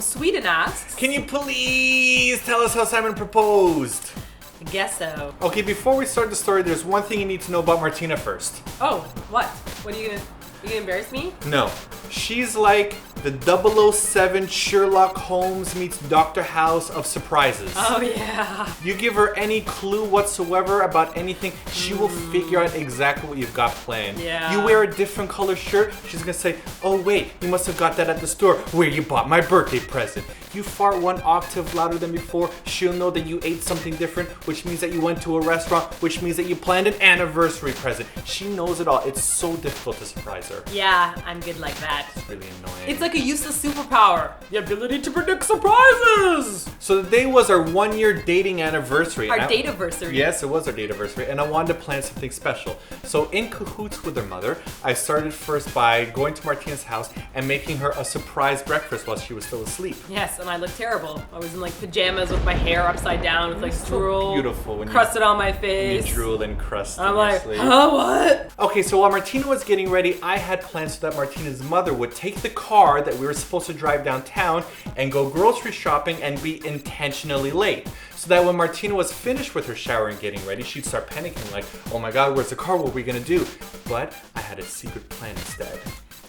Sweden asks... Can you please tell us how Simon proposed? I guess so. Okay, before we start the story, there's one thing you need to know about Martina first. Oh, what? What are you gonna... You gonna embarrass me? No. She's like the 007 Sherlock Holmes meets Dr. House of surprises. Oh, yeah. You give her any clue whatsoever about anything, she will figure out exactly what you've got planned. Yeah. You wear a different color shirt, she's gonna say, oh wait, you must have got that at the store where you bought my birthday present. You fart one octave louder than before, she'll know that you ate something different, which means that you went to a restaurant, which means that you planned an anniversary present. She knows it all. It's so difficult to surprise her. Yeah, I'm good like that. It's really annoying. It's like a useless superpower. The ability to predict surprises! So the day was our 1 year dating anniversary. Our date-iversary. Yes, it was our date-iversary, and I wanted to plan something special. So in cahoots with her mother, I started first by going to Martina's house and making her a surprise breakfast while she was still asleep. Yes, and I looked terrible. I was in like pajamas with my hair upside down with like drool. Beautiful when crusted on my face. You drool and crust. I'm like, huh, what? Okay, so while Martina was getting ready, I had plans so that Martina's mother would take the car that we were supposed to drive downtown and go grocery shopping and be intentionally late. So that when Martina was finished with her shower and getting ready, she'd start panicking like, oh my god, where's the car? What are we gonna do? But I had a secret plan instead.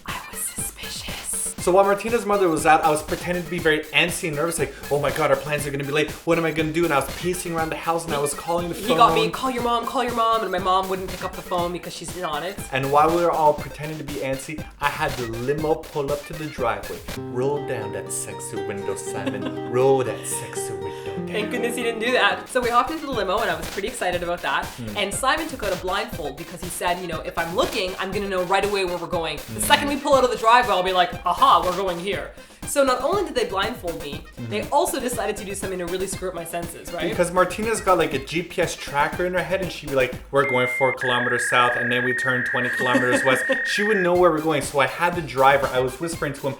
I was suspicious. So while Martina's mother was out, I was pretending to be very antsy and nervous, like, oh my god, our plans are gonna be late. What am I gonna do? And I was pacing around the house and I was calling the phone. He got me, call your mom, and my mom wouldn't pick up the phone because she's on it. And while we were all pretending to be antsy, I had the limo pull up to the driveway. Roll down that sexy window, Simon. Roll that sexy window down. Thank goodness he didn't do that. So we hopped into the limo and I was pretty excited about that. And Simon took out a blindfold because he said, you know, if I'm looking, I'm gonna know right away where we're going. The second we pull out of the driveway, I'll be like, aha, we're going here. So not only did they blindfold me, they also decided to do something to really screw up my senses, right? Because Martina's got like a GPS tracker in her head and she'd be like, we're going 4 kilometers south and then we turn 20 kilometers west. She would know where we're going. So I had the driver, I was whispering to him.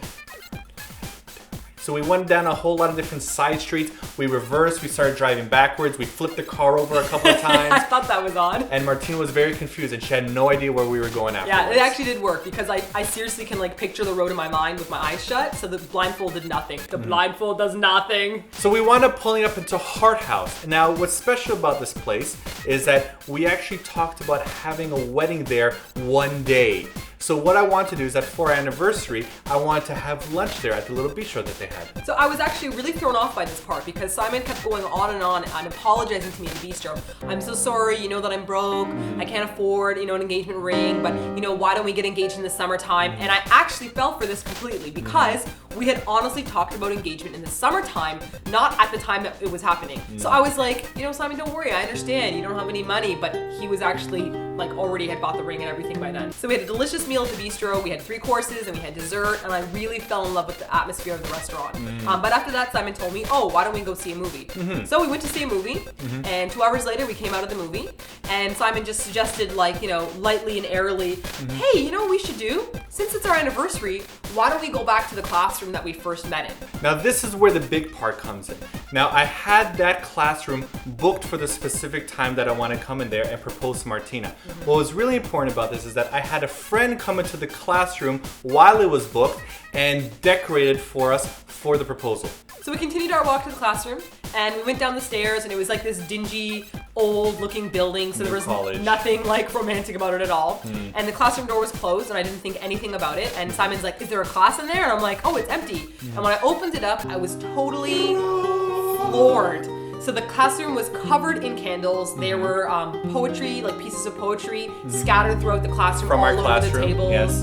So we went down a whole lot of different side streets. We reversed, we started driving backwards. We flipped the car over a couple of times. I thought that was odd. And Martina was very confused and she had no idea where we were going afterwards. Yeah, it actually did work because I seriously can like picture the road in my mind with my eyes shut. So the blindfold did nothing. The blindfold does nothing. So we wound up pulling up into Hart House. Now what's special about this place is that we actually talked about having a wedding there one day. So what I want to do is that for our anniversary, I wanted to have lunch there at the little bistro that they had. So I was actually really thrown off by this part because Simon kept going on and apologizing to me at the bistro. I'm so sorry, you know that I'm broke, I can't afford, you know, an engagement ring, but you know, why don't we get engaged in the summertime? And I actually fell for this completely because we had honestly talked about engagement in the summertime, not at the time that it was happening. So I was like, you know, Simon, don't worry, I understand, you don't have any money, but he was actually like already had bought the ring and everything by then. So we had a delicious meal at the bistro, we had 3 courses and we had dessert, and I really fell in love with the atmosphere of the restaurant. But after that, Simon told me, oh, why don't we go see a movie? So we went to see a movie, and 2 hours later we came out of the movie, and Simon just suggested, like, you know, lightly and airily, hey, you know what we should do? Since it's our anniversary, why don't we go back to the classroom that we first met in? Now this is where the big part comes in. Now I had that classroom booked for the specific time that I want to come in there and propose to Martina. What was really important about this is that I had a friend come into the classroom while it was booked and decorated for us for the proposal. So we continued our walk to the classroom, and we went down the stairs, and it was like this dingy, old-looking building, so there was nothing like romantic about it at all. And the classroom door was closed, and I didn't think anything about it. And Simon's like, "Is there a class in there?" And I'm like, "Oh, it's empty." And when I opened it up, I was totally floored. So the classroom was covered in candles. There were poetry, like pieces of poetry, scattered throughout the classroom, From all our over classroom, the tables. yes.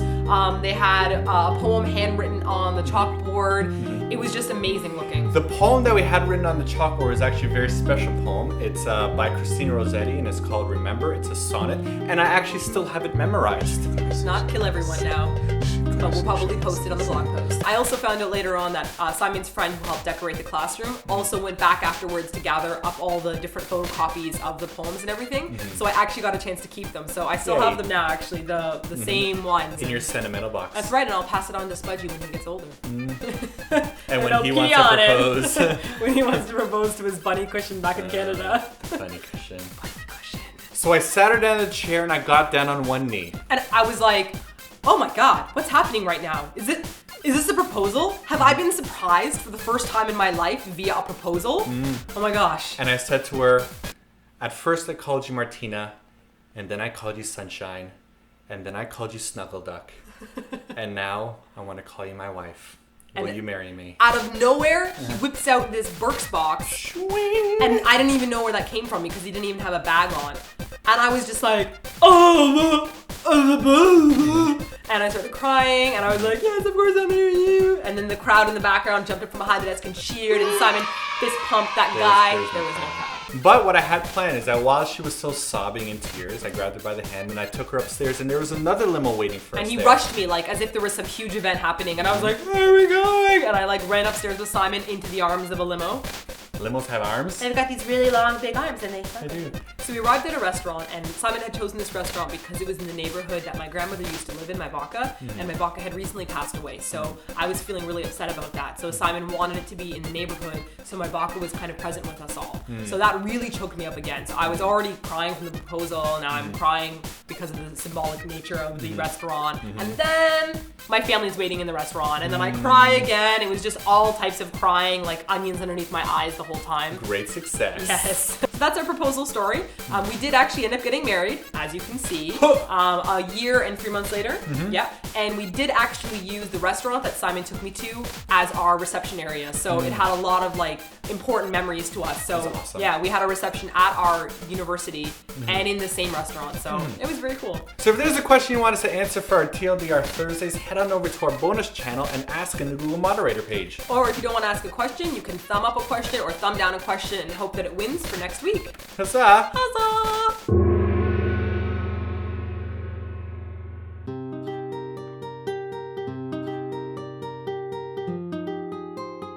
They had a poem handwritten on the chalkboard. It was just amazing looking. The poem that we had written on the chalkboard is actually a very special poem. It's by Christina Rossetti and it's called Remember. It's a sonnet, and I actually still have it memorized. Not kill everyone now, but we'll probably post it on the blog post. I also found out later on that Simon's friend who helped decorate the classroom also went back afterwards to gather up all the different photocopies of the poems and everything. So I actually got a chance to keep them. So I still have them now, actually, the same ones. In your sentimental box. That's right, and I'll pass it on to Spudgy when he gets older. And when he wants to propose. When he wants to propose to his bunny cushion back in Canada. Bunny cushion. So I sat her down in the chair and I got down on one knee. And I was like, oh my god, what's happening right now? Is Is this a proposal? Have I been surprised for the first time in my life via a proposal? Oh my gosh. And I said to her, at first I called you Martina, and then I called you Sunshine, and then I called you Snuggle Duck. And now I want to call you my wife. Will you marry me? Out of nowhere, he whips out this Birks box. And I didn't even know where that came from because he didn't even have a bag on. And I was just like, oh, and I started crying, and I was like, yes, of course I'm marrying you. And then the crowd in the background jumped up from behind the desk and cheered, and Simon fist pumped that guy. There was no crowd. But what I had planned is that while she was still sobbing in tears, I grabbed her by the hand and I took her upstairs, and there was another limo waiting for us. And he there. rushed me like as if there was some huge event happening, and I was like, where are we going? And I like ran upstairs with Simon into the arms of a limo. Limos have arms? They've got these really long, big arms, and They do. So we arrived at a restaurant, and Simon had chosen this restaurant because it was in the neighborhood that my grandmother used to live in, my Baka, and my Baka had recently passed away. So I was feeling really upset about that. So Simon wanted it to be in the neighborhood, so my Baka was kind of present with us all. So that really choked me up again. So I was already crying from the proposal, now I'm crying because of the symbolic nature of the restaurant. And then my family's waiting in the restaurant, and then I cry again. It was just all types of crying, like onions underneath my eyes the whole time. Great success. Yes. So that's our proposal story. We did actually end up getting married, as you can see, a year and 3 months later. Yeah. And we did actually use the restaurant that Simon took me to as our reception area. So it had a lot of like important memories to us. So That's awesome. yeah, we had a reception at our university and in the same restaurant. So it was very cool. So if there's a question you want us to answer for our TLDR Thursdays, head on over to our bonus channel and ask in the Google Moderator page. Or if you don't want to ask a question, you can thumb up a question or thumb down a question and hope that it wins for next week. Huzzah! Huzzah!